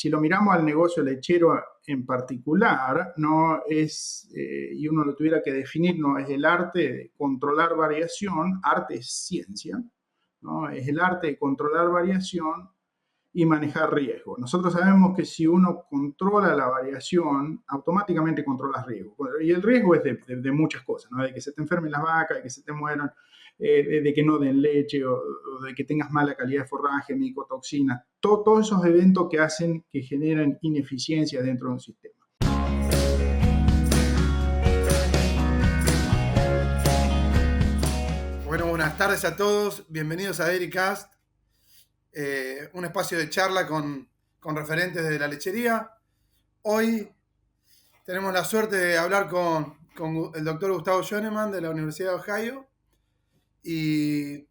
si lo miramos al negocio lechero en particular, no es, y uno lo tuviera que definir, no es el arte de controlar variación, arte es ciencia, ¿no? Es el arte de controlar variación y manejar riesgo. Nosotros sabemos que si uno controla la variación, automáticamente controla riesgo. Y el riesgo es de muchas cosas, ¿no? De que se te enfermen las vacas, de que se te mueran, de que no den leche o de que tengas mala calidad de forraje, micotoxinas, todos esos eventos que hacen que generen ineficiencia dentro de un sistema. Bueno, buenas tardes a todos, bienvenidos a DairyCast, un espacio de charla con referentes de la lechería. Hoy tenemos la suerte de hablar con el doctor Gustavo Schoenemann de la Universidad de Ohio y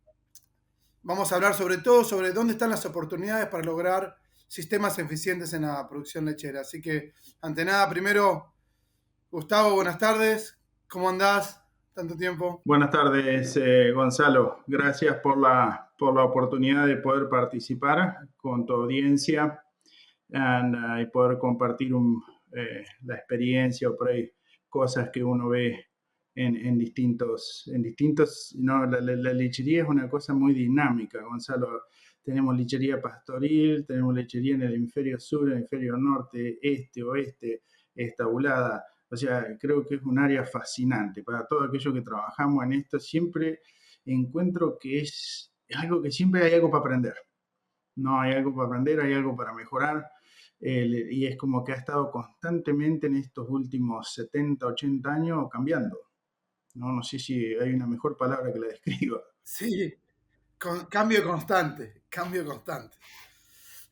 vamos a hablar sobre todo sobre dónde están las oportunidades para lograr sistemas eficientes en la producción lechera. Así que, ante nada, primero, Gustavo, buenas tardes, ¿cómo andás? Tanto tiempo. Buenas tardes, Gonzalo. Gracias por la oportunidad de poder participar con tu audiencia y poder compartir la experiencia o por ahí cosas que uno ve en distintos, no, la lechería es una cosa muy dinámica, Gonzalo. Tenemos lechería pastoril, tenemos lechería en el hemisferio sur, en el hemisferio norte, este, oeste, estabulada. O sea, creo que es un área fascinante. Para todos aquellos que trabajamos en esto, siempre encuentro que es algo que siempre hay algo para aprender. No, hay algo para aprender, hay algo para mejorar. Y es como que ha estado constantemente en estos últimos 70, 80 años cambiando. No sé si hay una mejor palabra que la describa. Sí, cambio constante, cambio constante.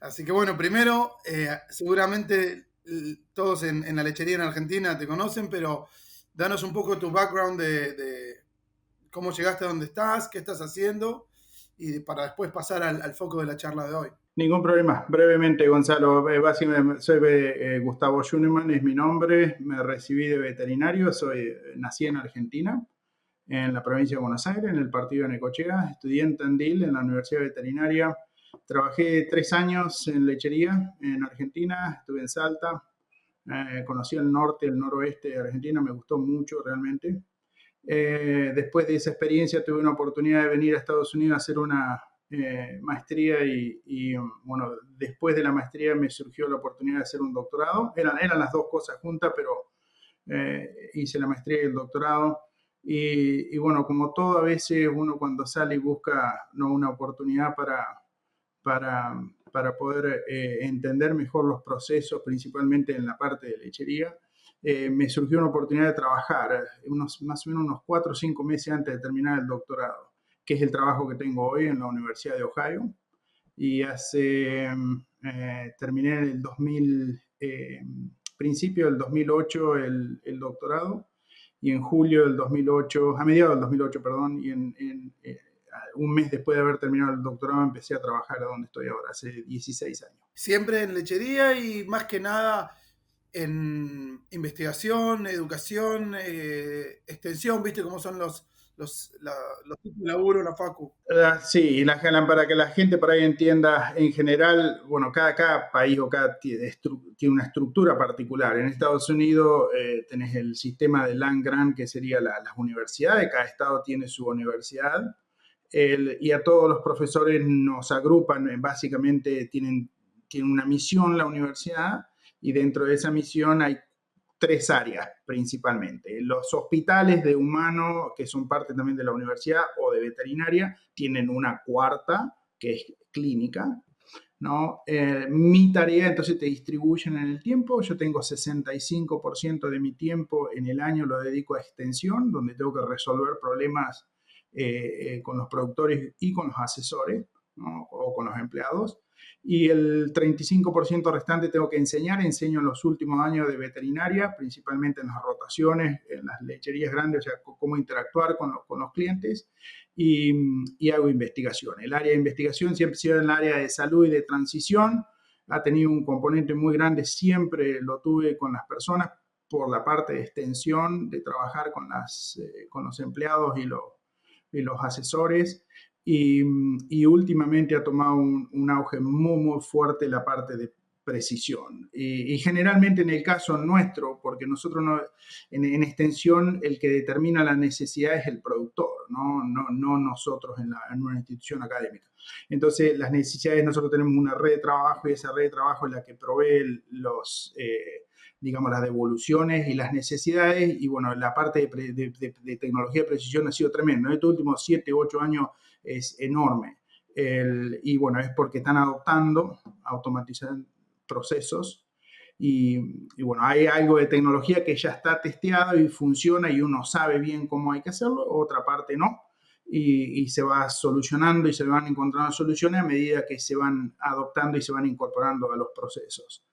Así que bueno, primero, seguramente todos en la lechería en Argentina te conocen, pero danos un poco tu background de cómo llegaste a donde estás, qué estás haciendo, y para después pasar al foco de la charla de hoy. Ningún problema. Brevemente, Gonzalo, básicamente soy Gustavo Schoenemann, es mi nombre. Me recibí de veterinario, nací en Argentina, en la provincia de Buenos Aires, en el partido de Necochea. Estudié en Tandil, en la Universidad Veterinaria. Trabajé 3 años en lechería en Argentina, estuve en Salta. Conocí el norte, el noroeste de Argentina, me gustó mucho realmente. Después de esa experiencia tuve una oportunidad de venir a Estados Unidos a hacer una maestría bueno, después de la maestría me surgió la oportunidad de hacer un doctorado. Eran las dos cosas juntas, pero hice la maestría y el doctorado. Y bueno, como todo, a veces uno cuando sale y busca, ¿no?, una oportunidad para, para poder entender mejor los procesos, principalmente en la parte de lechería, me surgió una oportunidad de trabajar más o menos unos 4 o 5 meses antes de terminar el doctorado, que es el trabajo que tengo hoy en la Universidad de Ohio. Y terminé en el principio del 2008 el doctorado, y en julio del 2008, a mediados del 2008, perdón, y un mes después de haber terminado el doctorado empecé a trabajar a donde estoy ahora, hace 16 años. Siempre en lechería y más que nada en investigación, educación, extensión, ¿viste cómo son los tipos de laburo en la facu? Sí, para que la gente por ahí entienda, en general, bueno, cada país o tiene una estructura particular. En Estados Unidos tenés el sistema de land grant, que sería las universidades, cada estado tiene su universidad, y a todos los profesores nos agrupan, básicamente tienen una misión la universidad, y dentro de esa misión hay 3 áreas principalmente. Los hospitales de humano, que son parte también de la universidad, o de veterinaria, tienen una cuarta, que es clínica, ¿no? Mi tarea, entonces, te distribuyen en el tiempo. Yo tengo 65% de mi tiempo en el año lo dedico a extensión, donde tengo que resolver problemas con los productores y con los asesores, ¿no?, o con los empleados. Y el 35% restante tengo que enseñar. Enseño en los últimos años de veterinaria, principalmente en las rotaciones, en las lecherías grandes, o sea, cómo interactuar con los clientes, y hago investigación. El área de investigación siempre ha sido en el área de salud y de transición. Ha tenido un componente muy grande, siempre lo tuve con las personas, por la parte de extensión, de trabajar con los empleados y los asesores. Y últimamente ha tomado un auge muy, muy fuerte la parte de precisión. Y generalmente en el caso nuestro, porque nosotros no, en extensión el que determina la necesidad es el productor, no nosotros en una institución académica. Entonces las necesidades, nosotros tenemos una red de trabajo y esa red de trabajo es la que provee digamos, las devoluciones y las necesidades. Y bueno, la parte de tecnología de precisión ha sido tremenda. Estos últimos 7, 8 años es enorme. Y bueno, es porque están adoptando, automatizando procesos. Y bueno, hay algo de tecnología que ya está testeado y funciona y uno sabe bien cómo hay que hacerlo, otra parte no. Y se va solucionando y se van encontrando soluciones a medida que se van adoptando y se van incorporando a los procesos.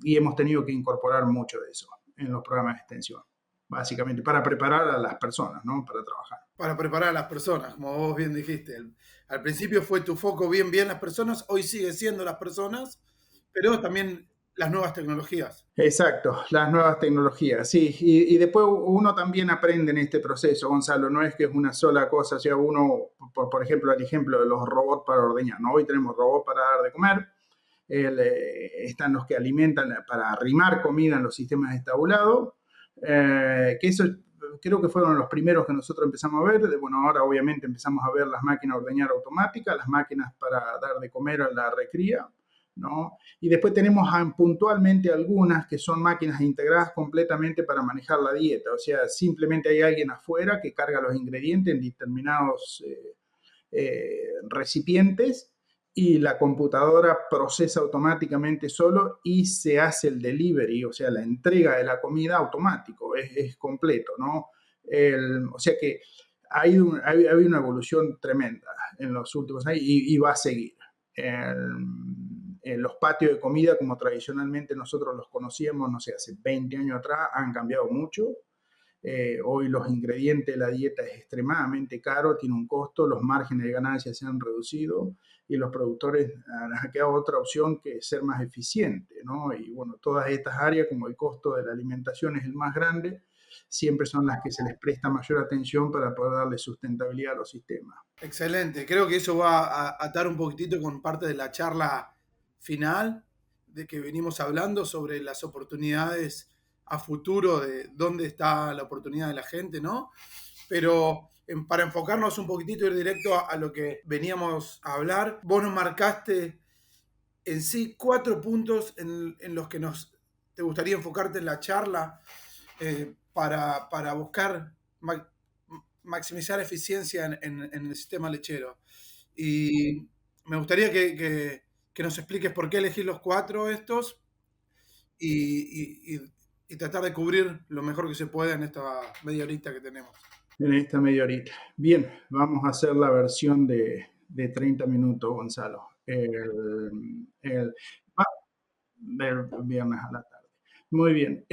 Y hemos tenido que incorporar mucho de eso en los programas de extensión, básicamente para preparar a las personas, ¿no? Para trabajar. Para preparar a las personas, como vos bien dijiste. Al principio fue tu foco bien las personas, hoy sigue siendo las personas, pero también las nuevas tecnologías. Exacto, las nuevas tecnologías, sí. Y después uno también aprende en este proceso, Gonzalo, no es que es una sola cosa, o sea, uno, por ejemplo, el ejemplo de los robots para ordeñar, ¿no? Hoy tenemos robots para dar de comer, están los que alimentan para arrimar comida en los sistemas de tabulado, que eso creo que fueron los primeros que nosotros empezamos a ver. Bueno, ahora obviamente empezamos a ver las máquinas de ordeñar automáticas, las máquinas para dar de comer a la recría, ¿no? Y después tenemos puntualmente algunas que son máquinas integradas completamente para manejar la dieta, o sea, simplemente hay alguien afuera que carga los ingredientes en determinados recipientes y la computadora procesa automáticamente solo y se hace el delivery, o sea, la entrega de la comida automático, es completo, ¿no? O sea que hay una evolución tremenda en los últimos años y va a seguir. Los patios de comida, como tradicionalmente nosotros los conocíamos, no sé, hace 20 años atrás, han cambiado mucho. Hoy los ingredientes de la dieta es extremadamente caro, tiene un costo, los márgenes de ganancia se han reducido y los productores han quedado otra opción que ser más eficiente, ¿no? Y bueno, todas estas áreas, como el costo de la alimentación es el más grande, siempre son las que se les presta mayor atención para poder darle sustentabilidad a los sistemas. Excelente, creo que eso va a atar un poquitito con parte de la charla final de que venimos hablando sobre las oportunidades a futuro, de dónde está la oportunidad de la gente, ¿no? Pero para enfocarnos un poquitito, ir directo a lo que veníamos a hablar, vos nos marcaste en sí 4 puntos en los que te gustaría enfocarte en la charla para buscar maximizar eficiencia en el sistema lechero. Y me gustaría que nos expliques por qué elegir los 4 estos y tratar de cubrir lo mejor que se pueda en esta media horita que tenemos. En esta media horita. Bien, vamos a hacer la versión de 30 minutos, Gonzalo. Del viernes a la tarde. Muy bien.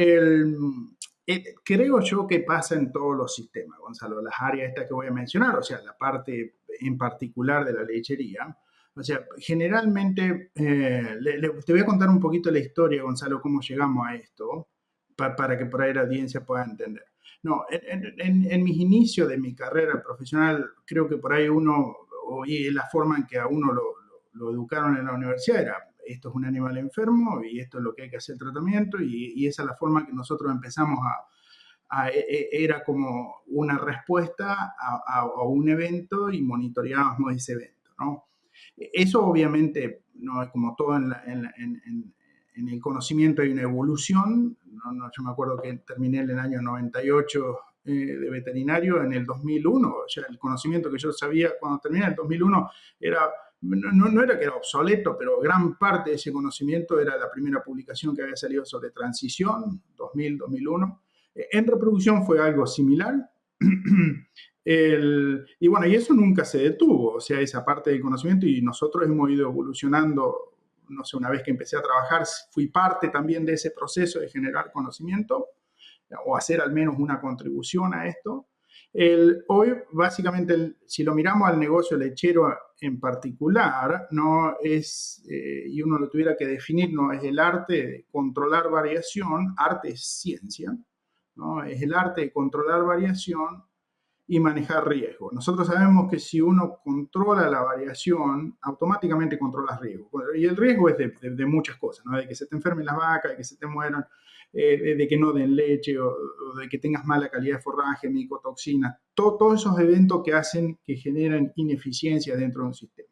Creo yo que pasa en todos los sistemas, Gonzalo, las áreas estas que voy a mencionar, o sea, la parte en particular de la lechería. O sea, generalmente, te voy a contar un poquito la historia, Gonzalo, cómo llegamos a esto, para que por ahí la audiencia pueda entender. No, en mis inicios de mi carrera profesional, creo que por ahí y la forma en que a uno lo educaron en la universidad era, esto es un animal enfermo y esto es lo que hay que hacer tratamiento, y esa es la forma que nosotros empezamos era como una respuesta a un evento y monitoreábamos ese evento, ¿no? Eso obviamente, no es como todo en el conocimiento, hay una evolución. Yo me acuerdo que terminé en el año 98 de veterinario, en el 2001, o sea, el conocimiento que yo sabía cuando terminé en el 2001 era, no era que era obsoleto, pero gran parte de ese conocimiento era la primera publicación que había salido sobre transición, 2000-2001. En reproducción fue algo similar. Y bueno, y eso nunca se detuvo, o sea, esa parte del conocimiento, y nosotros hemos ido evolucionando. No sé, una vez que empecé a trabajar, fui parte también de ese proceso de generar conocimiento o hacer al menos una contribución a esto. Hoy, básicamente, si lo miramos al negocio lechero en particular, no es, y uno lo tuviera que definir, no es el arte de controlar variación, arte es ciencia, ¿no? Es el arte de controlar variación y manejar riesgo. Nosotros sabemos que si uno controla la variación, automáticamente controla el riesgo. Y el riesgo es de muchas cosas, ¿no? De que se te enfermen las vacas, de que se te mueran, de que no den leche o de que tengas mala calidad de forraje, micotoxinas, todos esos eventos que hacen que generan ineficiencia dentro de un sistema.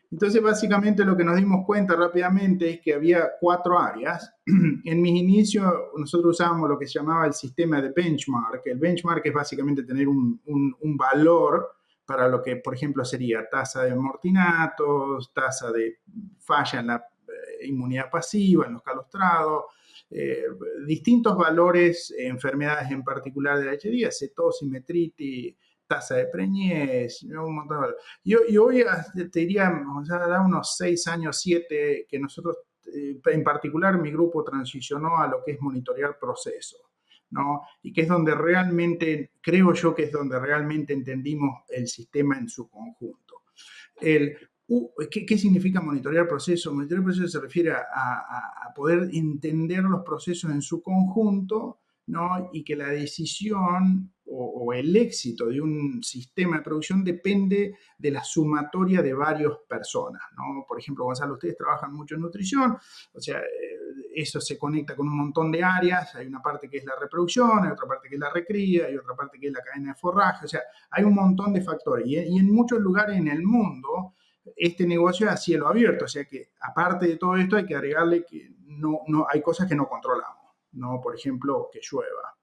Entonces, básicamente lo que nos dimos cuenta rápidamente es que había 4 áreas. En mis inicios, nosotros usábamos lo que se llamaba el sistema de benchmark. El benchmark es básicamente tener un valor para lo que, por ejemplo, sería tasa de amortinatos, tasa de falla en la inmunidad pasiva, en los calostrados, distintos valores, enfermedades en particular de la lechería, cetosis, metritis, tasa de preñez, un montón de valores. Yo hoy te diría, o sea, da unos 6 años, 7, que nosotros, en particular mi grupo transicionó a lo que es monitorear procesos, ¿no? Y que es donde realmente, creo yo que es donde realmente entendimos el sistema en su conjunto. ¿Qué significa monitorear procesos? Monitorear procesos se refiere a poder entender los procesos en su conjunto, ¿no? Y que la decisión o el éxito de un sistema de producción depende de la sumatoria de varias personas, ¿no? Por ejemplo, Gonzalo, ustedes trabajan mucho en nutrición, o sea, eso se conecta con un montón de áreas, hay una parte que es la reproducción, hay otra parte que es la recría, hay otra parte que es la cadena de forraje, o sea, hay un montón de factores y en muchos lugares en el mundo este negocio es a cielo abierto, o sea que aparte de todo esto hay que agregarle que no hay cosas que no controlamos, ¿no? Por ejemplo, que llueva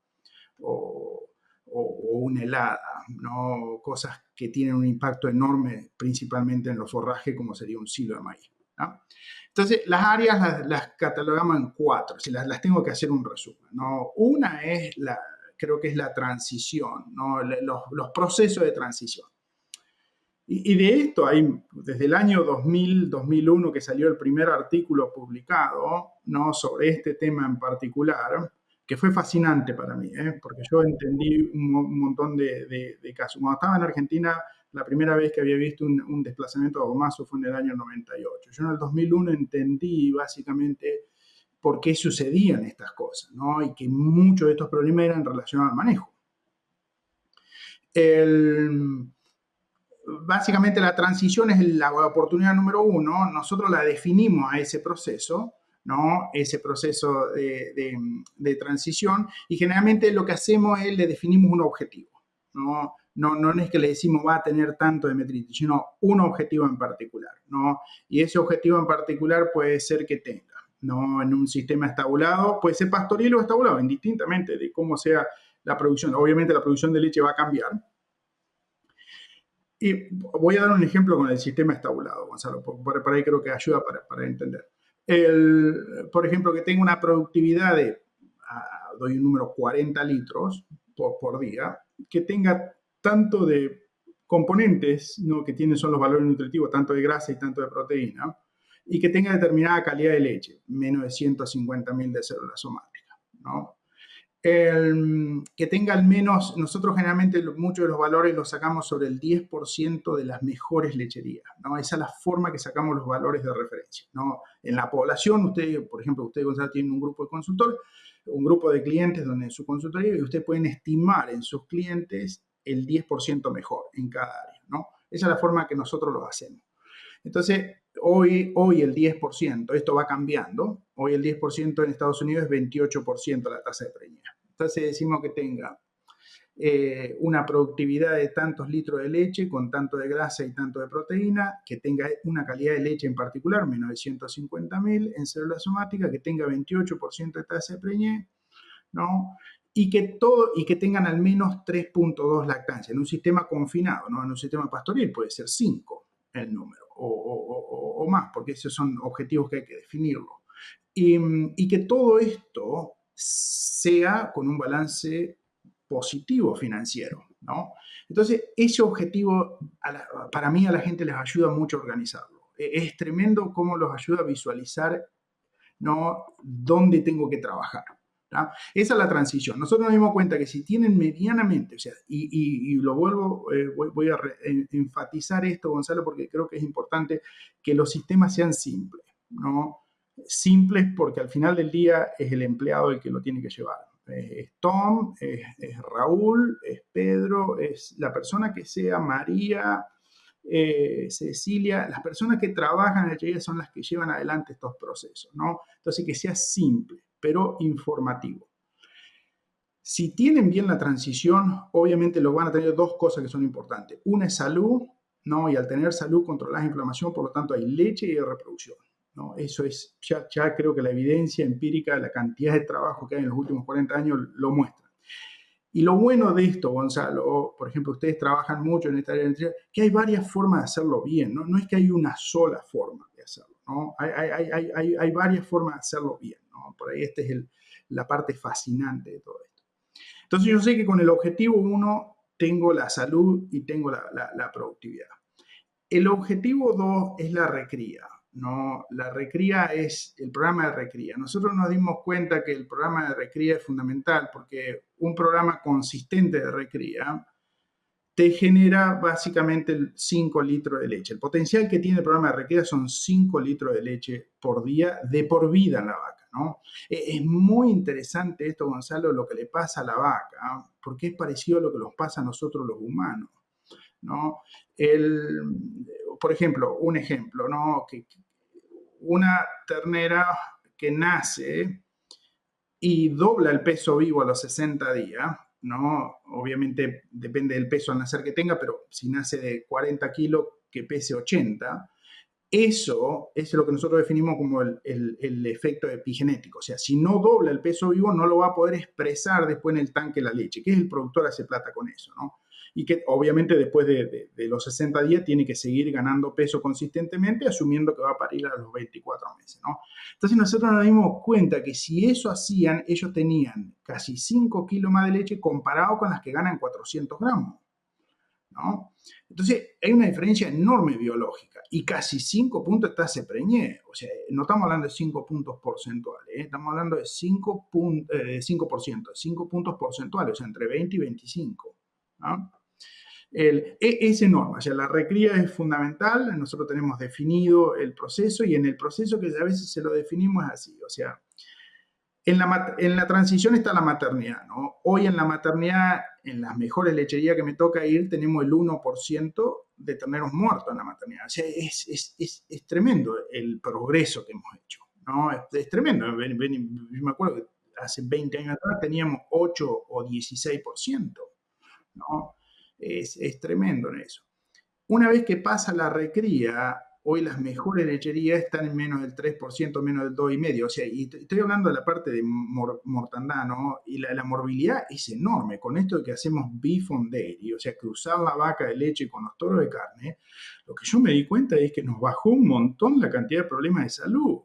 o una helada, ¿no? Cosas que tienen un impacto enorme principalmente en los forrajes como sería un silo de maíz, ¿no? Entonces, las áreas las catalogamos en 4, si las tengo que hacer un resumen, ¿no? Una es creo que es la transición, ¿no? Los procesos de transición. Y de esto hay, desde el año 2000, 2001, que salió el primer artículo publicado, ¿no? Sobre este tema en particular, que fue fascinante para mí, porque yo entendí un montón de casos. Cuando estaba en Argentina, la primera vez que había visto un desplazamiento de agomazo fue en el año 98. Yo en el 2001 entendí básicamente por qué sucedían estas cosas, ¿no? Y que muchos de estos problemas eran relacionados al manejo. Básicamente la transición es la oportunidad número 1, nosotros la definimos a ese proceso, ¿no? Ese proceso de transición, y generalmente lo que hacemos es le definimos un objetivo, ¿no? No es que le decimos va a tener tanto de metritis, sino un objetivo en particular, ¿no? Y ese objetivo en particular puede ser que tenga, ¿no? En un sistema estabulado, puede ser pastoril o estabulado, indistintamente de cómo sea la producción. Obviamente la producción de leche va a cambiar. Y voy a dar un ejemplo con el sistema estabulado, Gonzalo, por ahí creo que ayuda para entender. Por ejemplo, que tenga una productividad de, doy un número, 40 litros por día, que tenga tanto de componentes, ¿no? Que tienen son los valores nutritivos, tanto de grasa y tanto de proteína, y que tenga determinada calidad de leche, menos de 150.000 de células somáticas, ¿no? Que tenga al menos, nosotros generalmente muchos de los valores los sacamos sobre el 10% de las mejores lecherías, ¿no? Esa es la forma que sacamos los valores de referencia, ¿no? En la población, usted, por ejemplo, usted, Gonzalo, tiene un grupo de consultores, un grupo de clientes donde en su consultoría, y ustedes pueden estimar en sus clientes el 10% mejor en cada área, ¿no? Esa es la forma que nosotros lo hacemos. Entonces, hoy el 10%, esto va cambiando, hoy el 10% en Estados Unidos es 28% la tasa de preñez. Entonces decimos que tenga una productividad de tantos litros de leche con tanto de grasa y tanto de proteína, que tenga una calidad de leche en particular, menos de 150.000 en células somáticas, que tenga 28% de tasa de preñez, ¿no? Y que tengan al menos 3.2 lactancia en un sistema confinado, ¿no? En un sistema pastoril puede ser 5 el número o más, porque esos son objetivos que hay que definirlo. Y que todo esto sea con un balance positivo financiero, ¿no? Entonces, ese objetivo para mí a la gente les ayuda mucho a organizarlo. Es tremendo cómo los ayuda a visualizar, ¿no? Dónde tengo que trabajar, ¿no? Esa es la transición. Nosotros nos dimos cuenta que si tienen medianamente, o sea, y lo vuelvo, voy a enfatizar esto, Gonzalo, porque creo que es importante que los sistemas sean simples, ¿no? Simples porque al final del día es el empleado el que lo tiene que llevar. Es Tom, es Raúl, es Pedro, es la persona que sea, María, Cecilia, las personas que trabajan en la lechería son las que llevan adelante estos procesos, ¿no? Entonces, que sea simple, pero informativo. Si tienen bien la transición, obviamente lo van a tener dos cosas que son importantes. Una es salud, ¿no? Y al tener salud controlas la inflamación, por lo tanto hay leche y hay reproducción, ¿no? Eso es, ya creo que la evidencia empírica, la cantidad de trabajo que hay en los últimos 40 años lo muestra. Y lo bueno de esto, Gonzalo, por ejemplo, ustedes trabajan mucho en esta área de nutrición, que hay varias formas de hacerlo bien, ¿no? No es que hay una sola forma de hacerlo, ¿no? Hay varias formas de hacerlo bien, ¿no? Por ahí esta es la parte fascinante de todo esto. Entonces yo sé que con el objetivo 1 tengo la salud y tengo la productividad. El objetivo 2 es la recría, ¿no? La recría es el programa de recría. Nosotros nos dimos cuenta que el programa de recría es fundamental porque un programa consistente de recría te genera básicamente 5 litros de leche. El potencial que tiene el programa de recría son 5 litros de leche por día de por vida en la vaca, ¿no? Es muy interesante esto, Gonzalo, lo que le pasa a la vaca, porque es parecido a lo que nos pasa a nosotros los humanos, ¿no? Por ejemplo, un ejemplo, ¿no? Que una ternera que nace y dobla el peso vivo a los 60 días, ¿no? Obviamente depende del peso al nacer que tenga, pero si nace de 40 kilos, que pese 80, eso es lo que nosotros definimos como el efecto epigenético. O sea, si no dobla el peso vivo, no lo va a poder expresar después en el tanque la leche, que es el productor hace plata con eso, ¿no? Y que obviamente después de los 60 días tiene que seguir ganando peso consistentemente, asumiendo que va a parir a los 24 meses, ¿no? Entonces nosotros nos dimos cuenta que si eso hacían, ellos tenían casi 5 kilos más de leche comparado con las que ganan 400 gramos, ¿no? Entonces hay una diferencia enorme biológica y casi 5 puntos está se preñé. O sea, no estamos hablando de 5 puntos porcentuales, estamos hablando de 5%, 5 puntos porcentuales, o sea, entre 20 y 25, ¿no? Es enorme, o sea, la recría es fundamental, nosotros tenemos definido el proceso y en el proceso que a veces se lo definimos así, o sea, en la transición está la maternidad, ¿no? Hoy en la maternidad, en las mejores lecherías que me toca ir, tenemos el 1% de terneros muertos en la maternidad. O sea, es tremendo el progreso que hemos hecho, ¿no? Es tremendo. Yo me acuerdo que hace 20 años atrás teníamos 8 o 16%, ¿no? Es tremendo en eso. Una vez que pasa la recría, hoy las mejores lecherías están en menos del 3%, menos del 2,5%. O sea, y estoy hablando de la parte de mortandad, ¿no? Y la morbilidad es enorme. Con esto de que hacemos beef on dairy, o sea, cruzar la vaca de leche con los toros de carne, lo que yo me di cuenta es que nos bajó un montón la cantidad de problemas de salud.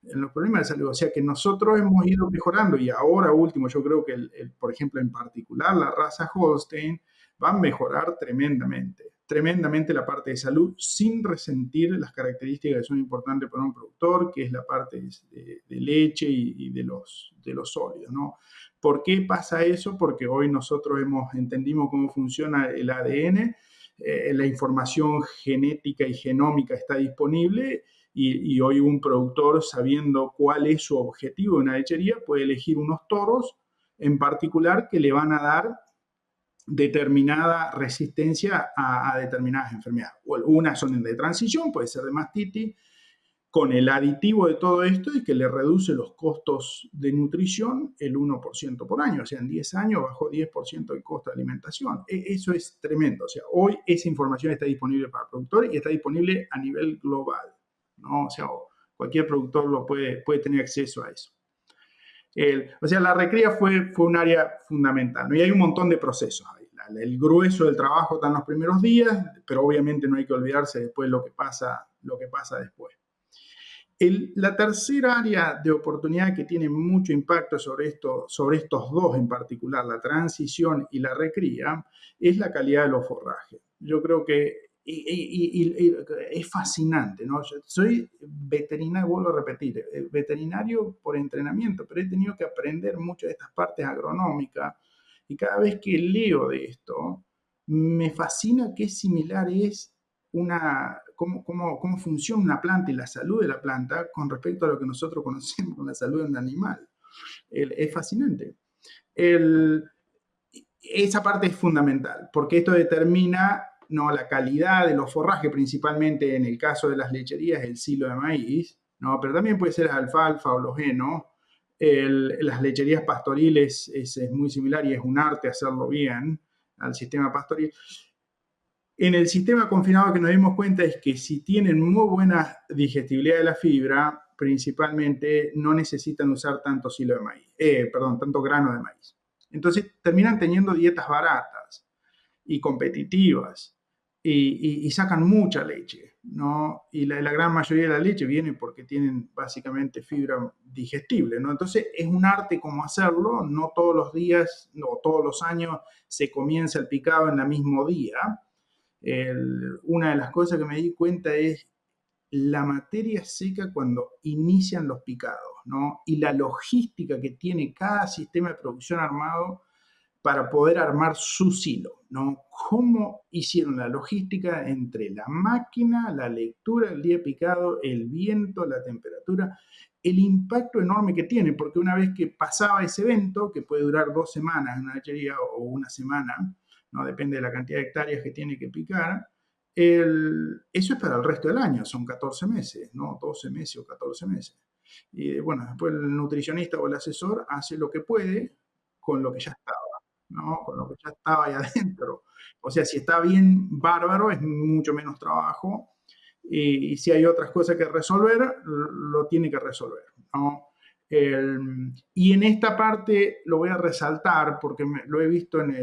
En los problemas de salud, o sea que nosotros hemos ido mejorando y ahora último, yo creo que, por ejemplo, en particular la raza Holstein va a mejorar tremendamente la parte de salud sin resentir las características que son importantes para un productor, que es la parte de leche y de los sólidos, ¿no? ¿Por qué pasa eso? Porque hoy nosotros entendimos cómo funciona el ADN, la información genética y genómica está disponible y hoy un productor, sabiendo cuál es su objetivo en una lechería, puede elegir unos toros en particular que le van a dar determinada resistencia a determinadas enfermedades. Unas son de transición, puede ser de mastitis, con el aditivo de todo esto es que le reduce los costos de nutrición el 1% por año. O sea, en 10 años bajó 10% el costo de alimentación. Eso es tremendo. O sea, hoy esa información está disponible para el productor y está disponible a nivel global, ¿no? O sea, cualquier productor puede tener acceso a eso. O sea, la recría fue un área fundamental, ¿no? Y hay un montón de procesos ahí. El grueso del trabajo está en los primeros días, pero obviamente no hay que olvidarse después lo que pasa después. La tercera área de oportunidad que tiene mucho impacto sobre estos dos en particular, la transición y la recría, es la calidad de los forrajes. Yo creo que es fascinante, ¿no? Yo soy veterinario, vuelvo a repetir, veterinario por entrenamiento, pero he tenido que aprender mucho de estas partes agronómicas y cada vez que leo de esto, me fascina qué similar es cómo funciona una planta y la salud de la planta con respecto a lo que nosotros conocemos como la salud de un animal. Es fascinante. El, esa parte es fundamental, porque esto determina, ¿no?, la calidad de los forrajes, principalmente en el caso de las lecherías, el silo de maíz, ¿no? Pero también puede ser la alfalfa o los heno. Las lecherías pastoriles es muy similar y es un arte hacerlo bien al sistema pastoril. En el sistema confinado que nos dimos cuenta es que si tienen muy buena digestibilidad de la fibra, principalmente no necesitan usar tanto silo de maíz, tanto grano de maíz. Entonces terminan teniendo dietas baratas y competitivas y sacan mucha leche, ¿no? Y la gran mayoría de la leche viene porque tienen básicamente fibra digestible, ¿no? Entonces es un arte cómo hacerlo, no todos los días, no todos los años se comienza el picado en el mismo día. Una de las cosas que me di cuenta es la materia seca cuando inician los picados, ¿no? Y la logística que tiene cada sistema de producción armado para poder armar su silo, ¿no? ¿Cómo hicieron la logística entre la máquina, la lectura del día picado, el viento, la temperatura, el impacto enorme que tiene? Porque una vez que pasaba ese evento, que puede durar 2 semanas en una lechería o una semana, ¿no? Depende de la cantidad de hectáreas que tiene que picar, eso es para el resto del año, son 14 meses, ¿no? 12 meses o 14 meses. Y bueno, después el nutricionista o el asesor hace lo que puede con lo que ya estaba, ¿no? Con lo que ya estaba ahí adentro. O sea, si está bien, bárbaro, es mucho menos trabajo. Y si hay otras cosas que resolver, lo tiene que resolver, ¿no? Y en esta parte lo voy a resaltar porque lo he visto en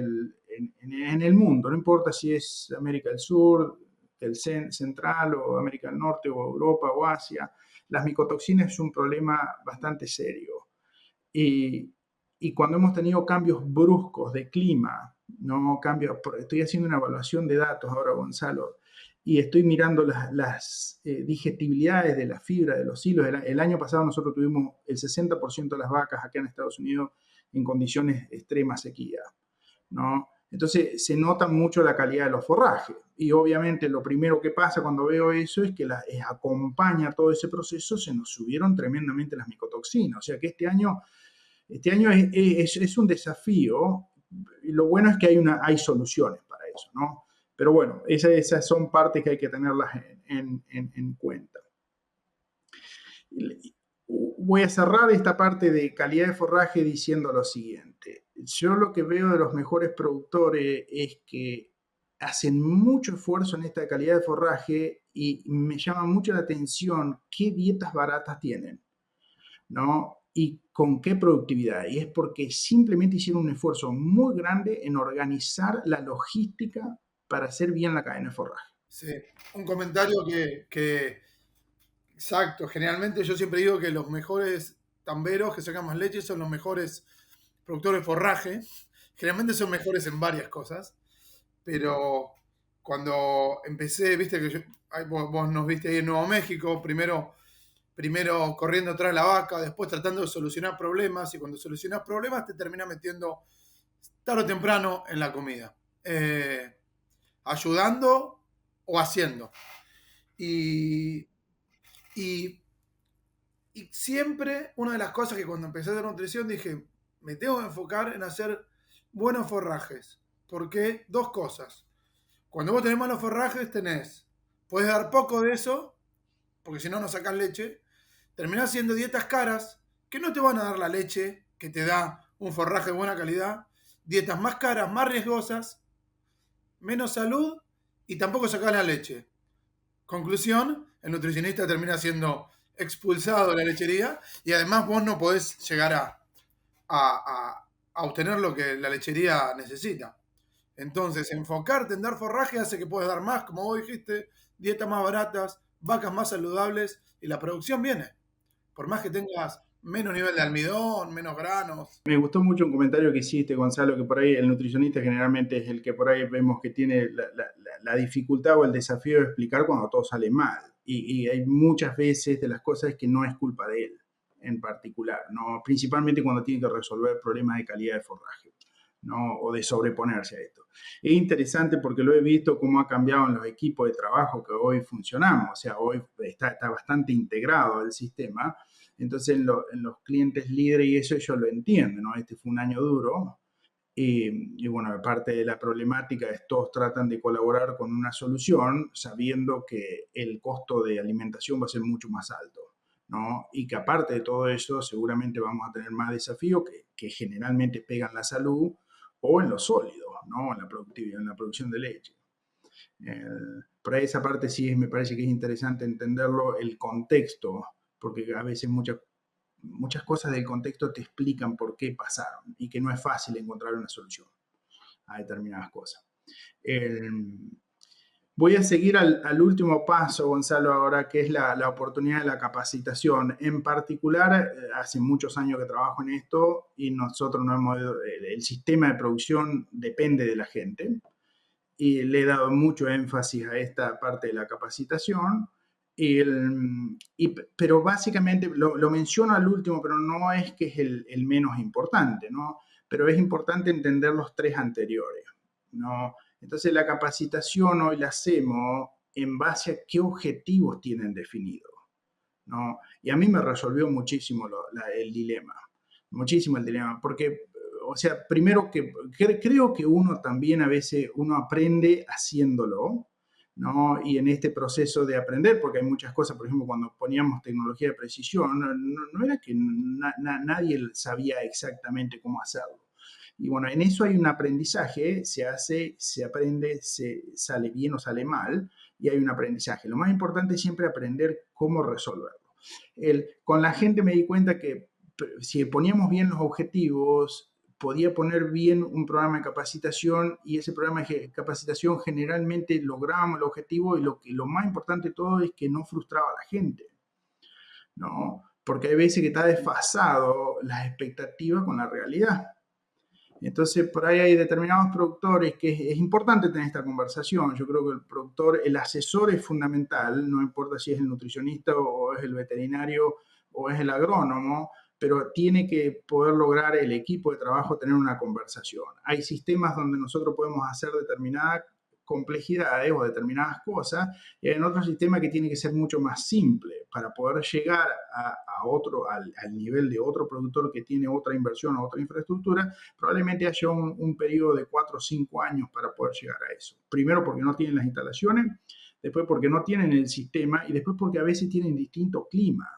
el mundo, no importa si es América del Sur, del Central o América del Norte o Europa o Asia, las micotoxinas es un problema bastante serio. Y, y cuando hemos tenido cambios bruscos de clima, no cambios, estoy haciendo una evaluación de datos ahora, Gonzalo, y estoy mirando las digestibilidades de la fibra de los hilos. El año pasado nosotros tuvimos el 60% de las vacas acá en Estados Unidos en condiciones de extrema sequía, ¿no? Entonces se nota mucho la calidad de los forrajes y obviamente lo primero que pasa cuando veo eso es que acompaña todo ese proceso, se nos subieron tremendamente las micotoxinas. O sea que este año es un desafío y lo bueno es que hay soluciones para eso, ¿no? Pero bueno, esas son partes que hay que tenerlas en cuenta. Voy a cerrar esta parte de calidad de forraje diciendo lo siguiente. Yo lo que veo de los mejores productores es que hacen mucho esfuerzo en esta calidad de forraje y me llama mucho la atención qué dietas baratas tienen, ¿no? Y con qué productividad. Y es porque simplemente hicieron un esfuerzo muy grande en organizar la logística para hacer bien la cadena de forraje. Sí, un comentario exacto, generalmente yo siempre digo que los mejores tamberos que sacan más leche son los mejores productores de forraje. Generalmente son mejores en varias cosas, pero cuando empecé, viste que vos nos viste ahí en Nuevo México, primero corriendo atrás de la vaca, después tratando de solucionar problemas, y cuando solucionas problemas te terminas metiendo tarde o temprano en la comida, ayudando o haciendo. Y, y, y siempre una de las cosas que cuando empecé a hacer nutrición dije, me tengo que enfocar en hacer buenos forrajes. Porque dos cosas. Cuando vos tenés malos forrajes puedes dar poco de eso, porque si no, no sacás leche. Terminás haciendo dietas caras que no te van a dar la leche que te da un forraje de buena calidad. Dietas más caras, más riesgosas, menos salud y tampoco sacás la leche. Conclusión, el nutricionista termina siendo expulsado de la lechería y además vos no podés llegar a obtener lo que la lechería necesita. Entonces, enfocarte en dar forraje hace que puedas dar más, como vos dijiste, dietas más baratas, vacas más saludables y la producción viene. Por más que tengas menos nivel de almidón, menos granos. Me gustó mucho un comentario que hiciste, Gonzalo, que por ahí el nutricionista generalmente es el que por ahí vemos que tiene la dificultad o el desafío de explicar cuando todo sale mal. Y hay muchas veces de las cosas que no es culpa de él en particular, ¿no? Principalmente cuando tiene que resolver problemas de calidad de forraje, ¿no? O de sobreponerse a esto. Es interesante porque lo he visto cómo ha cambiado en los equipos de trabajo que hoy funcionamos, o sea, hoy está bastante integrado el sistema. Entonces en los clientes líderes y eso ellos lo entienden, ¿no? Este fue un año duro. Y bueno, parte de la problemática es todos tratan de colaborar con una solución sabiendo que el costo de alimentación va a ser mucho más alto, ¿no? Y que aparte de todo eso, seguramente vamos a tener más desafíos que generalmente pegan la salud o en los sólidos, ¿no? En la productividad, en la producción de leche. Por ahí esa parte sí me parece que es interesante entenderlo, el contexto, porque a veces muchas cosas del contexto te explican por qué pasaron y que no es fácil encontrar una solución a determinadas cosas. Voy a seguir al último paso, Gonzalo, ahora, que es la oportunidad de la capacitación. En particular, hace muchos años que trabajo en esto y nosotros no hemos, el sistema de producción depende de la gente y le he dado mucho énfasis a esta parte de la capacitación. Pero básicamente lo menciono al último, pero no es que es el menos importante, ¿no? Pero es importante entender los tres anteriores, ¿no? Entonces la capacitación hoy la hacemos en base a qué objetivos tienen definidos, ¿no? Y a mí me resolvió muchísimo el dilema, muchísimo el dilema, porque, o sea, primero que creo que uno también a veces uno aprende haciéndolo, ¿no? Y en este proceso de aprender, porque hay muchas cosas, por ejemplo, cuando poníamos tecnología de precisión, no era que nadie sabía exactamente cómo hacerlo. Y bueno, en eso hay un aprendizaje, se hace, se aprende, se sale bien o sale mal, y hay un aprendizaje. Lo más importante es siempre aprender cómo resolverlo. Con la gente me di cuenta que si poníamos bien los objetivos, podía poner bien un programa de capacitación y ese programa de capacitación generalmente lográbamos el objetivo y lo más importante de todo es que no frustraba a la gente, ¿no? Porque hay veces que está desfasado las expectativas con la realidad. Entonces, por ahí hay determinados productores que es importante tener esta conversación. Yo creo que el productor, el asesor es fundamental, no importa si es el nutricionista o es el veterinario o es el agrónomo, pero tiene que poder lograr el equipo de trabajo tener una conversación. Hay sistemas donde nosotros podemos hacer determinadas complejidades o determinadas cosas, y hay otro sistema que tiene que ser mucho más simple para poder llegar al nivel de otro productor que tiene otra inversión o otra infraestructura. Probablemente haya un periodo de 4 o 5 años para poder llegar a eso. Primero porque no tienen las instalaciones, después porque no tienen el sistema y después porque a veces tienen distinto clima.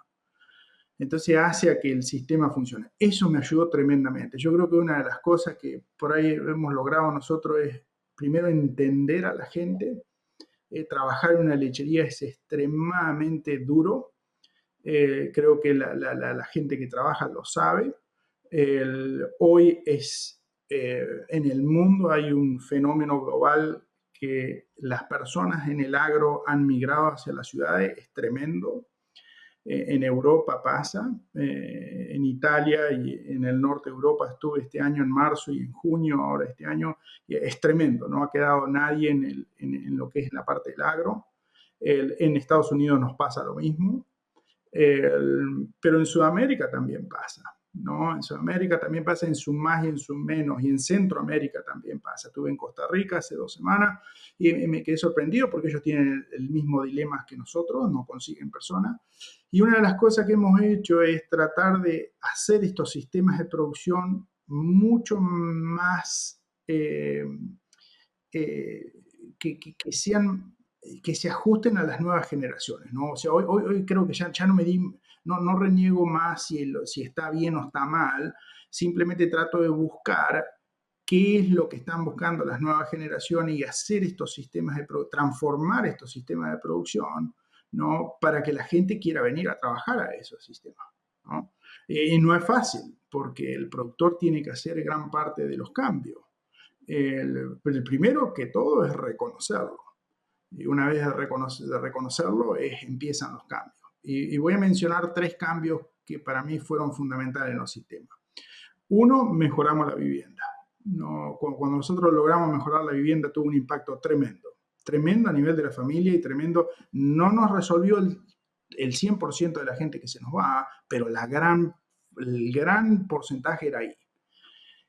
Entonces hace a que el sistema funcione. Eso me ayudó tremendamente. Yo creo que una de las cosas que por ahí hemos logrado nosotros es primero entender a la gente. Trabajar en una lechería es extremadamente duro. Creo que la gente que trabaja lo sabe. Hoy en el mundo hay un fenómeno global que las personas en el agro han migrado hacia las ciudades, es tremendo. En Europa pasa, en Italia y en el norte de Europa estuve este año en marzo y en junio, ahora este año, y es tremendo, no ha quedado nadie en lo que es la parte del agro. En Estados Unidos nos pasa lo mismo, pero en Sudamérica también pasa, ¿no? En Sudamérica también pasa, en su más y en su menos, y en Centroamérica también pasa. Estuve en Costa Rica hace 2 semanas y me quedé sorprendido porque ellos tienen el mismo dilema que nosotros, no consiguen personas. Y una de las cosas que hemos hecho es tratar de hacer estos sistemas de producción mucho más eh, que sean que se ajusten a las nuevas generaciones, ¿no? O sea, hoy creo que ya no reniego más si está bien o está mal, simplemente trato de buscar qué es lo que están buscando las nuevas generaciones y hacer estos sistemas transformar estos sistemas de producción, ¿no? Para que la gente quiera venir a trabajar a esos sistemas, ¿no? Y no es fácil, porque el productor tiene que hacer gran parte de los cambios. El primero que todo es reconocerlo. Y una vez de reconocerlo, empiezan los cambios. Y voy a mencionar 3 cambios que para mí fueron fundamentales en los sistemas. Uno, mejoramos la vivienda. No, cuando nosotros logramos mejorar la vivienda, tuvo un impacto tremendo. Tremendo a nivel de la familia y tremendo. No nos resolvió el 100% de la gente que se nos va, pero el gran porcentaje era ahí.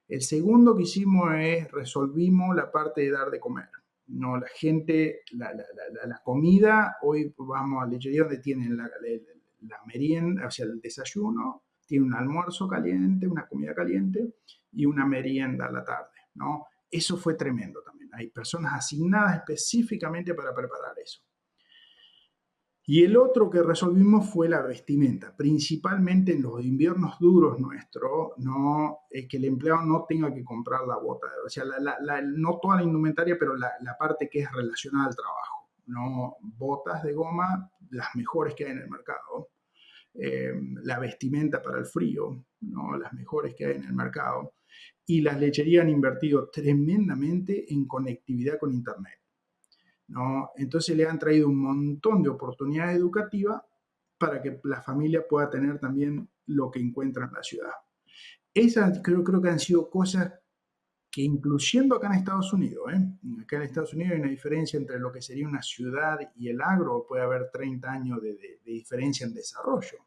El segundo que hicimos es resolvimos la parte de dar de comer. No, la gente, la comida, hoy vamos a lechería donde tienen la merienda, o sea, el desayuno, tiene un almuerzo caliente, una comida caliente y una merienda a la tarde, ¿no? Eso fue tremendo también. Hay personas asignadas específicamente para preparar eso. Y el otro que resolvimos fue la vestimenta, principalmente en los inviernos duros nuestros, no, que el empleado no tenga que comprar la bota, o sea, no toda la indumentaria, pero la parte que es relacionada al trabajo, no botas de goma, las mejores que hay en el mercado, la vestimenta para el frío, ¿no? Las mejores que hay en el mercado, y las lecherías han invertido tremendamente en conectividad con Internet, ¿no? Entonces le han traído un montón de oportunidades educativas para que la familia pueda tener también lo que encuentra en la ciudad. Esas creo que han sido cosas que, incluyendo acá en Estados Unidos, acá en Estados Unidos hay una diferencia entre lo que sería una ciudad y el agro, puede haber 30 años de diferencia en desarrollo.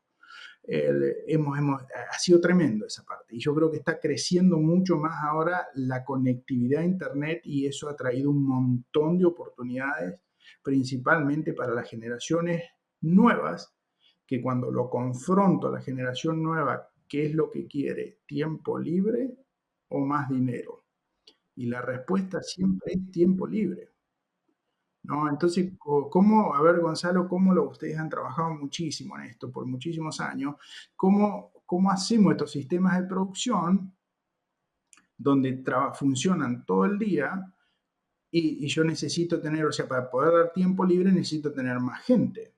Ha sido tremendo esa parte y yo creo que está creciendo mucho más ahora la conectividad a Internet y eso ha traído un montón de oportunidades, principalmente para las generaciones nuevas, que cuando lo confronto a la generación nueva, ¿qué es lo que quiere? ¿Tiempo libre o más dinero? Y la respuesta siempre es tiempo libre, ¿no? Entonces, ¿cómo, a ver, Gonzalo, ustedes han trabajado muchísimo en esto por muchísimos años? ¿Cómo hacemos estos sistemas de producción donde funcionan todo el día y yo necesito tener, o sea, para poder dar tiempo libre necesito tener más gente,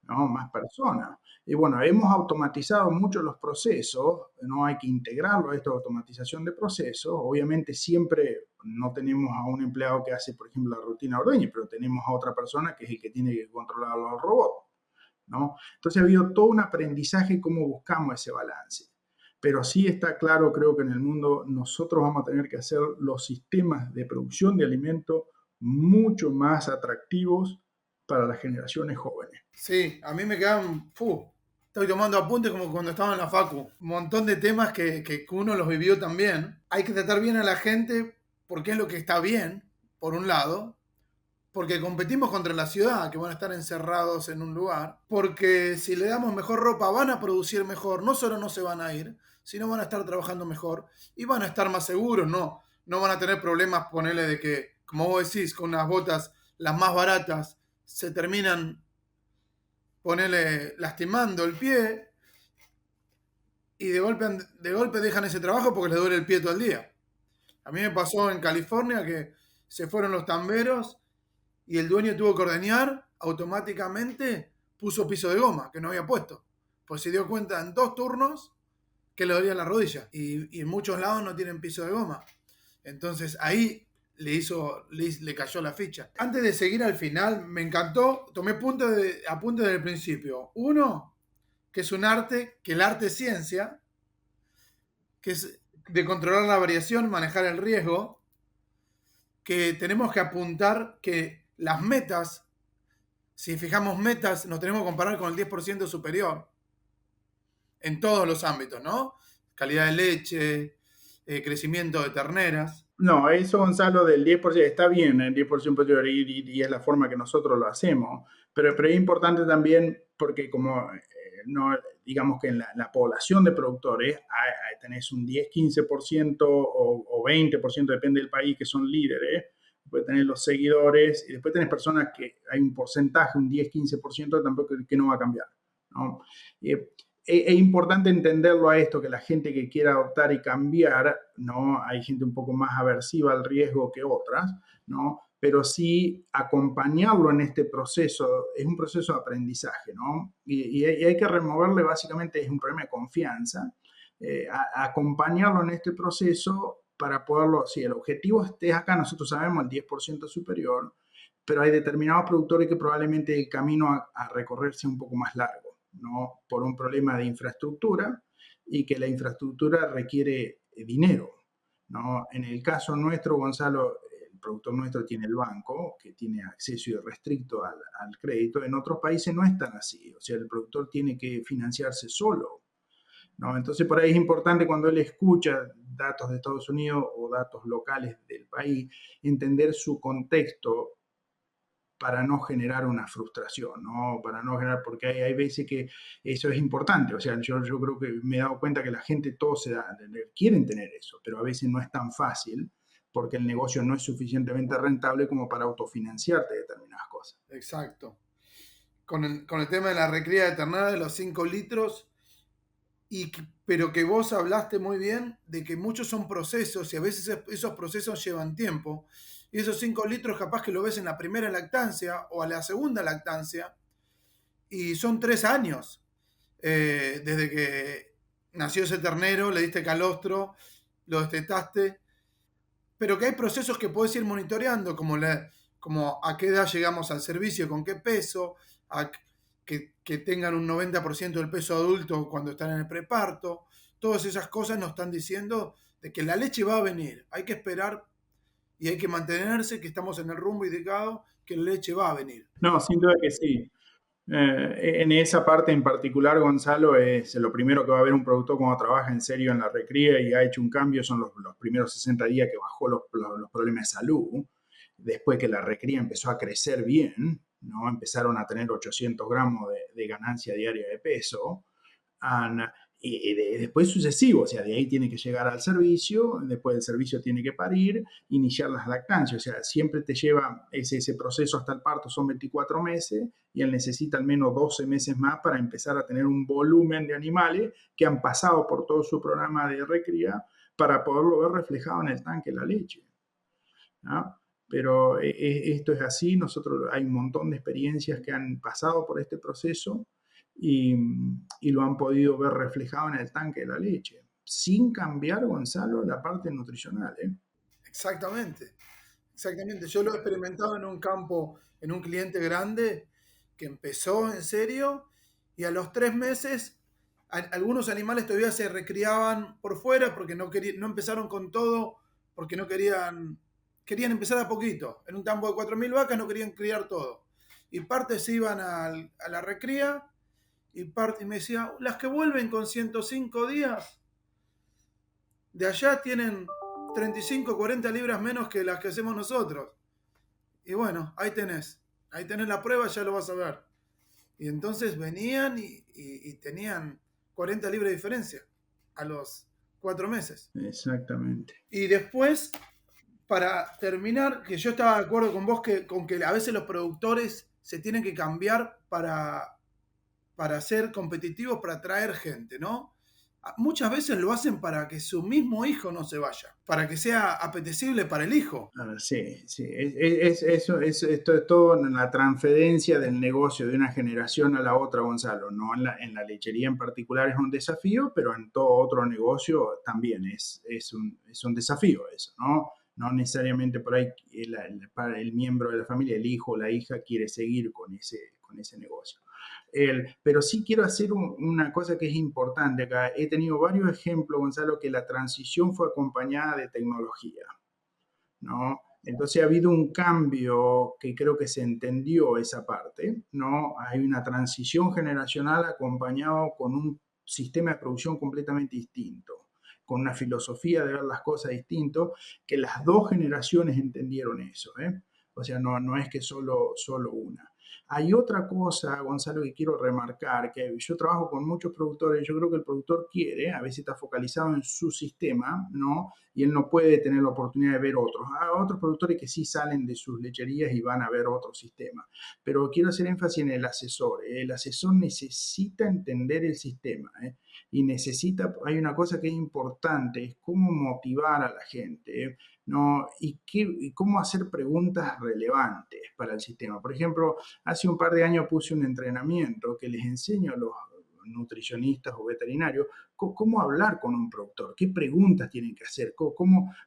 ¿no? Más personas. Y bueno, hemos automatizado mucho los procesos, no hay que integrarlo a esta automatización de procesos. Obviamente siempre no tenemos a un empleado que hace, por ejemplo, la rutina de ordeño, pero tenemos a otra persona que es el que tiene que controlar los robots, ¿no? Entonces ha habido todo un aprendizaje cómo buscamos ese balance. Pero sí está claro, creo que en el mundo nosotros vamos a tener que hacer los sistemas de producción de alimentos mucho más atractivos para las generaciones jóvenes. Sí, a mí me quedan. Estoy tomando apuntes como cuando estaba en la facu. Un montón de temas que uno los vivió también. Hay que tratar bien a la gente porque es lo que está bien, por un lado. Porque competimos contra la ciudad, que van a estar encerrados en un lugar. Porque si le damos mejor ropa, van a producir mejor. No solo no se van a ir, sino van a estar trabajando mejor. Y van a estar más seguros, ¿no? No van a tener problemas, ponerle de que, como vos decís, con unas botas las más baratas se terminan, ponerle, lastimando el pie y de golpe dejan ese trabajo porque les duele el pie todo el día. A mí me pasó en California que se fueron los tamberos y el dueño tuvo que ordeñar, automáticamente puso piso de goma que no había puesto. Pues se dio cuenta en 2 turnos que le dolía la rodilla. Y en muchos lados no tienen piso de goma. Entonces ahí le cayó la ficha. Antes de seguir al final, me encantó, tomé apuntes del principio. Uno, que es un arte, que el arte es ciencia, que es de controlar la variación, manejar el riesgo, que tenemos que apuntar que las metas, si fijamos metas, nos tenemos que comparar con el 10% superior en todos los ámbitos, ¿no? Calidad de leche, crecimiento de terneras. No, eso, Gonzalo, del 10% está bien, el 10% y es la forma que nosotros lo hacemos, pero es importante también porque como no, digamos que en la población de productores tenés un 10, 15% o 20%, depende del país, que son líderes, después tenés los seguidores y después tenés personas que hay un porcentaje, un 10, 15% tampoco que no va a cambiar, ¿no? Es importante entenderlo a esto, que la gente que quiera adoptar y cambiar, ¿no? Hay gente un poco más aversiva al riesgo que otras, ¿no? Pero sí acompañarlo en este proceso, es un proceso de aprendizaje, ¿no? Y hay que removerle, básicamente es un problema de confianza, acompañarlo en este proceso para poderlo, si el objetivo esté acá, nosotros sabemos el 10% superior, pero hay determinados productores que probablemente el camino a recorrer sea un poco más largo, ¿no? Por un problema de infraestructura y que la infraestructura requiere dinero, ¿no? En el caso nuestro, Gonzalo, el productor nuestro tiene el banco, que tiene acceso irrestricto al crédito. En otros países no es tan así, o sea, el productor tiene que financiarse solo, ¿no? Entonces, por ahí es importante cuando él escucha datos de Estados Unidos o datos locales del país, entender su contexto para no generar una frustración, ¿no? Para no generar, porque hay veces que eso es importante. O sea, yo creo que me he dado cuenta que la gente todos quieren tener eso, pero a veces no es tan fácil porque el negocio no es suficientemente rentable como para autofinanciarte determinadas cosas. Exacto. Con el tema de la recría de ternada de los 5 litros, pero que vos hablaste muy bien de que muchos son procesos y a veces esos procesos llevan tiempo. Y esos 5 litros capaz que lo ves en la primera lactancia o a la segunda lactancia y son 3 años. Desde que nació ese ternero, le diste calostro, lo destetaste, pero que hay procesos que podés ir monitoreando, como a qué edad llegamos al servicio, con qué peso, que tengan un 90% del peso adulto cuando están en el preparto. Todas esas cosas nos están diciendo de que la leche va a venir. Hay que esperar y hay que mantenerse, que estamos en el rumbo indicado, que la leche va a venir. No, sin duda que sí. En esa parte en particular, Gonzalo, es lo primero que va a ver un productor cuando trabaja en serio en la recría y ha hecho un cambio, son los primeros 60 días que bajó los problemas de salud. Después que la recría empezó a crecer bien, ¿no? Empezaron a tener 800 gramos de ganancia diaria de peso. And, después sucesivo, o sea, de ahí tiene que llegar al servicio, después del servicio tiene que parir, iniciar las lactancias, o sea, siempre te lleva ese proceso hasta el parto, son 24 meses, y él necesita al menos 12 meses más para empezar a tener un volumen de animales que han pasado por todo su programa de recría para poderlo ver reflejado en el tanque de la leche, ¿no? Pero esto es así, nosotros hay un montón de experiencias que han pasado por este proceso y, y lo han podido ver reflejado en el tanque de la leche, sin cambiar, Gonzalo, la parte nutricional, ¿eh? Exactamente, exactamente. Yo lo he experimentado en un campo, en un cliente grande que empezó en serio y a los 3 meses algunos animales todavía se recriaban por fuera porque no empezaron con todo, porque no querían empezar a poquito. En un campo de 4.000 vacas no querían criar todo. Y parte se iban a la recría y me decía, las que vuelven con 105 días, de allá tienen 35, 40 libras menos que las que hacemos nosotros. Y bueno, ahí tenés la prueba, ya lo vas a ver. Y entonces venían y tenían 40 libras de diferencia a los 4 meses. Exactamente. Y después, para terminar, que yo estaba de acuerdo con vos con que a veces los productores se tienen que cambiar para ser competitivos, para atraer gente, ¿no? Muchas veces lo hacen para que su mismo hijo no se vaya, para que sea apetecible para el hijo. Sí, sí. Esto es todo en la transferencia del negocio de una generación a la otra, Gonzalo. No en la lechería en particular es un desafío, pero en todo otro negocio también es un desafío eso, ¿no? No necesariamente por ahí para el miembro de la familia, el hijo o la hija quiere seguir con ese negocio. Pero sí quiero hacer una cosa que es importante acá. He tenido varios ejemplos, Gonzalo, que la transición fue acompañada de tecnología, ¿no? Entonces ha habido un cambio que creo que se entendió esa parte, ¿no? Hay una transición generacional acompañado con un sistema de producción completamente distinto, con una filosofía de ver las cosas distinto, que las dos generaciones entendieron eso, ¿eh? O sea, no es que solo una. Hay otra cosa, Gonzalo, que quiero remarcar, que yo trabajo con muchos productores, yo creo que el productor quiere, a veces está focalizado en su sistema, ¿no? Y él no puede tener la oportunidad de ver otros. Hay otros productores que sí salen de sus lecherías y van a ver otro sistema. Pero quiero hacer énfasis en el asesor. El asesor necesita entender el sistema, ¿eh? Y hay una cosa que es importante, es cómo motivar a la gente, ¿eh? ¿No? Y cómo hacer preguntas relevantes para el sistema. Por ejemplo, hace un par de años puse un entrenamiento que les enseño a los nutricionistas o veterinarios cómo hablar con un productor, qué preguntas tienen que hacer,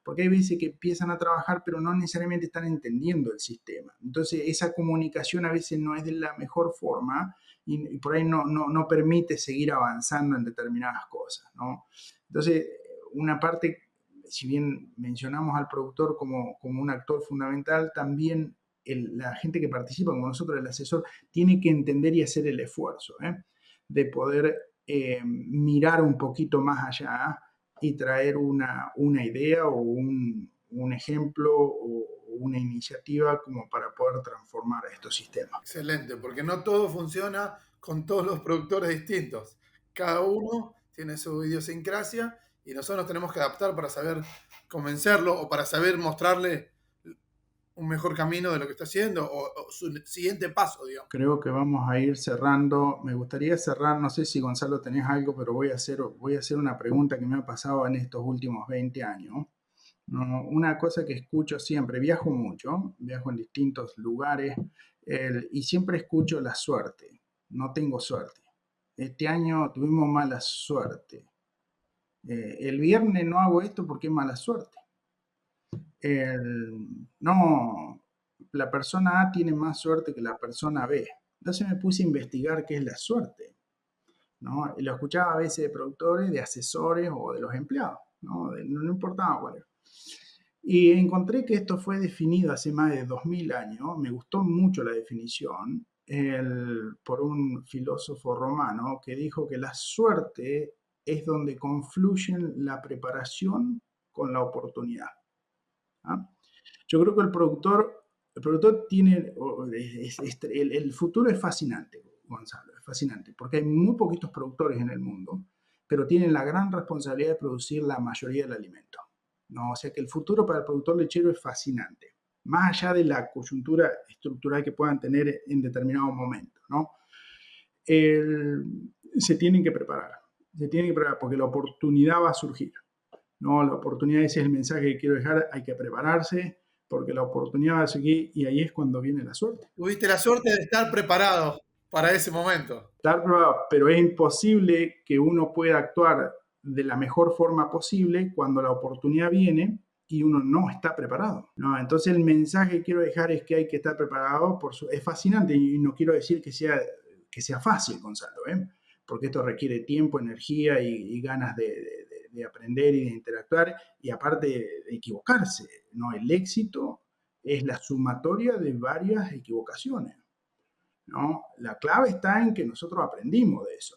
porque hay veces que empiezan a trabajar pero no necesariamente están entendiendo el sistema. Entonces esa comunicación a veces no es de la mejor forma y por ahí no permite seguir avanzando en determinadas cosas, ¿no? Entonces, una parte, si bien mencionamos al productor como un actor fundamental, también la gente que participa con nosotros, el asesor, tiene que entender y hacer el esfuerzo, ¿eh? De poder mirar un poquito más allá y traer una idea o un ejemplo o una iniciativa como para poder transformar estos sistemas. Excelente, porque no todo funciona con todos los productores distintos. Cada uno tiene su idiosincrasia y nosotros tenemos que adaptar para saber convencerlo o para saber mostrarle un mejor camino de lo que está haciendo o su siguiente paso, digamos. Creo que vamos a ir cerrando. Me gustaría cerrar, no sé si Gonzalo tenés algo, pero voy a hacer una pregunta que me ha pasado en estos últimos 20 años. No, una cosa que escucho siempre, viajo mucho, viajo en distintos lugares y siempre escucho la suerte. No tengo suerte. Este año tuvimos mala suerte. El viernes no hago esto porque es mala suerte. No, la persona A tiene más suerte que la persona B. Entonces me puse a investigar qué es la suerte, ¿no? Y lo escuchaba a veces de productores, de asesores o de los empleados, ¿no? No importaba cuál era. Y encontré que esto fue definido hace más de 2000 años, me gustó mucho la definición, por un filósofo romano que dijo que la suerte es donde confluyen la preparación con la oportunidad. ¿Ah? Yo creo que el productor tiene, el futuro es fascinante, Gonzalo, es fascinante, porque hay muy poquitos productores en el mundo, pero tienen la gran responsabilidad de producir la mayoría del alimento, ¿no? O sea que el futuro para el productor lechero es fascinante, más allá de la coyuntura estructural que puedan tener en determinado momento, ¿no? Se tienen que preparar, porque la oportunidad va a surgir, ¿no? La oportunidad, ese es el mensaje que quiero dejar, hay que prepararse, porque la oportunidad va a seguir y ahí es cuando viene la suerte. Tuviste la suerte de estar preparado para ese momento. Estar preparado, pero es imposible que uno pueda actuar de la mejor forma posible cuando la oportunidad viene y uno no está preparado, ¿no? Entonces el mensaje que quiero dejar es que hay que estar preparado. Es fascinante y no quiero decir que sea fácil, Gonzalo, ¿eh? Porque esto requiere tiempo, energía y ganas de aprender y de interactuar y aparte de equivocarse, ¿no? El éxito es la sumatoria de varias equivocaciones, ¿no? La clave está en que nosotros aprendimos de eso.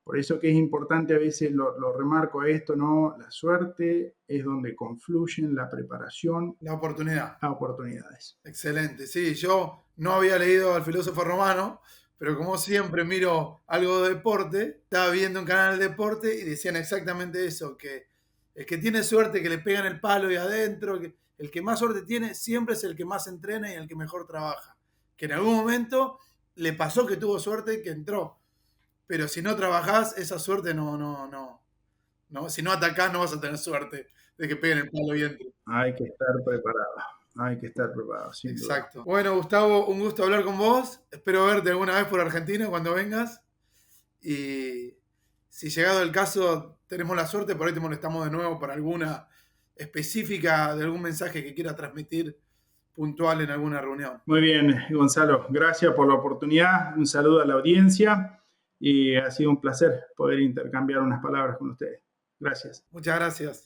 Por eso que es importante, a veces lo remarco a esto, ¿no? La suerte es donde confluyen la preparación, la oportunidad. A oportunidades. Excelente, sí, yo no había leído al filósofo romano, pero como siempre miro algo de deporte, estaba viendo un canal de deporte y decían exactamente eso, que el que tiene suerte que le pegan el palo y adentro, que el que más suerte tiene siempre es el que más entrena y el que mejor trabaja. Que en algún momento le pasó que tuvo suerte y que entró. Pero si no trabajás, esa suerte no. Si no atacás, no vas a tener suerte de que peguen el palo y entre. Hay que estar preparado. Hay que estar preparado, sin duda. Exacto. Bueno, Gustavo, un gusto hablar con vos. Espero verte alguna vez por Argentina cuando vengas. Y si llegado el caso tenemos la suerte, por ahí te molestamos de nuevo para alguna específica de algún mensaje que quiera transmitir puntual en alguna reunión. Muy bien, Gonzalo. Gracias por la oportunidad. Un saludo a la audiencia y ha sido un placer poder intercambiar unas palabras con ustedes. Gracias. Muchas gracias.